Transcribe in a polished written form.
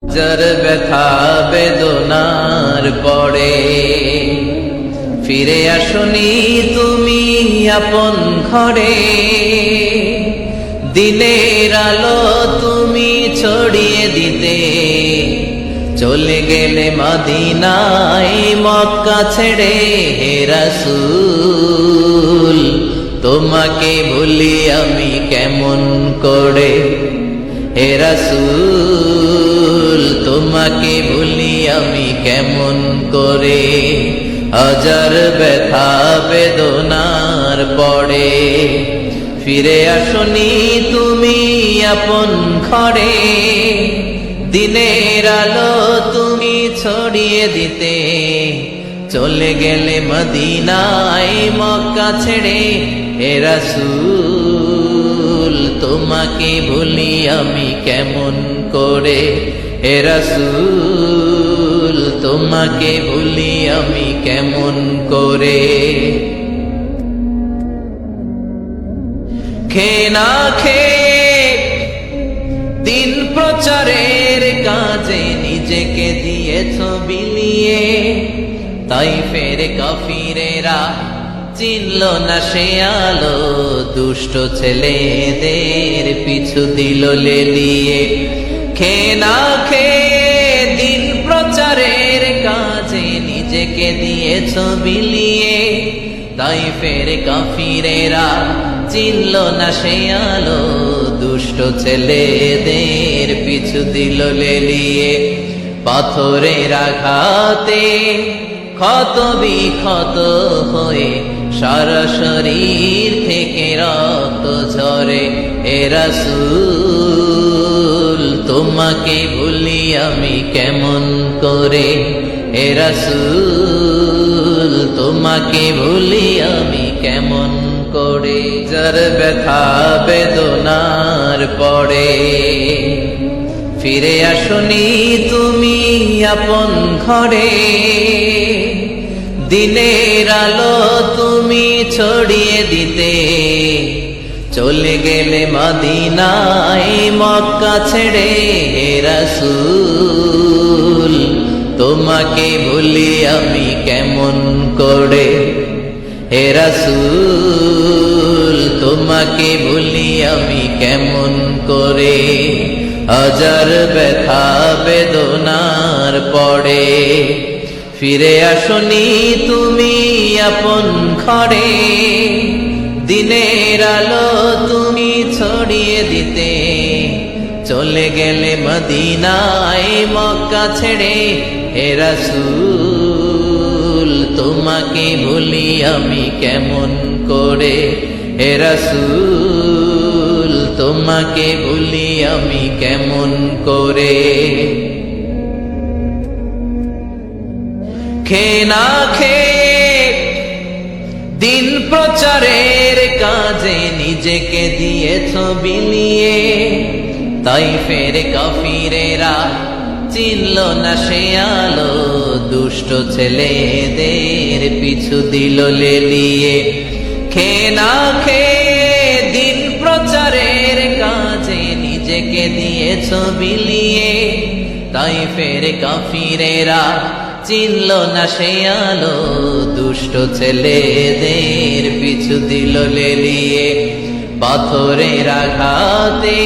যার ব্যথা বেদনার পরে ফিরে আসনি তুমি আপন ঘরে, দিনের আলো তুমি ছড়িয়ে দিতে চলে গেলে মদিনায় মক্কা ছেড়ে। হে রাসূল তোমাকে ভুলি আমি কেমন করে, হে রাসূল তোমাকে ভুলি আমি কেমন করে। হাজার ব্যথা বেদনার পরে ফিরে আসনি তুমি আপন ঘরে, দিনের আলো তুমি ছড়িয়ে দিতে চলে গেলে মদিনায় মক্কা ছেড়ে। হে রাসূল তোমাকে ভুলি আমি কেমন করে, হে রাসূল তোমাকে ভুলি আমি কেমন করে। খেয়ে না খেয়ে দিন প্রচারের কাজে নিজেকে দিয়েছ বিলিয়ে, তাই ফের কাফিরেরা চিনল না সে আলো, দুষ্ট ছেলেদের পিছু দিল লেলিয়ে। খেয়ে না খেয়ে দিন প্রচারের কাজে নিজেকে দিয়েছ বিলিয়ে, তাই ফের কাফিরেরা চিনল না সে আলো, দুষ্ট ছেলেদের পিছু দিল লেলিয়ে। পাথরের আঘাতে ক্ষত বিক্ষত হয়ে সারা শরীর থেকে রক্ত ঝরে। হে রাসূল তোমাকে ভুলি আমি কেমন করে, হে রাসূল তোমাকে ভুলি আমি কেমন করে। যার ব্যথা বেদনার পরে ফিরে আসনি তুমি আপন ঘরে, দিনের আলো তুমি ছড়িয়ে দিতে চলে গেলে মদিনায় মক্কা ছেড়ে। হে রাসূল তোমাকে ভুলি আমি কেমন করে, হে রাসূল তোমাকে ভুলি আমি কেমন করে। হাজার ব্যথা বেদনার পরে ফিরে আসনি তুমি আপন ঘরে, দিনের আলো তুমি ছড়িয়ে দিতে চলে গেলে মদিনায় মক্কা ছেড়ে। হে রাসূল তোমাকে ভুলি আমি কেমন করে, হে রাসূল তোমাকে ভুলি আমি কেমন করে। খেয়ে না খেয়ে দিন প্রচারের কাজে নিজেকে দিয়েছ বিলিয়ে, তাই ফের কাফিরেরা চিনল না সে আলো, দুষ্ট ছেলেদের পিছু দিল লেলিয়ে। খেয়ে না খেয়ে দিন প্রচারের কাজে নিজেকে দিয়েছ বিলিয়ে, তাই ফের কাফিরেরা চিনল না সে আলো, দুষ্ট ছেলেদের পিছু দিল লেলিয়ে। পাথরের আঘাতে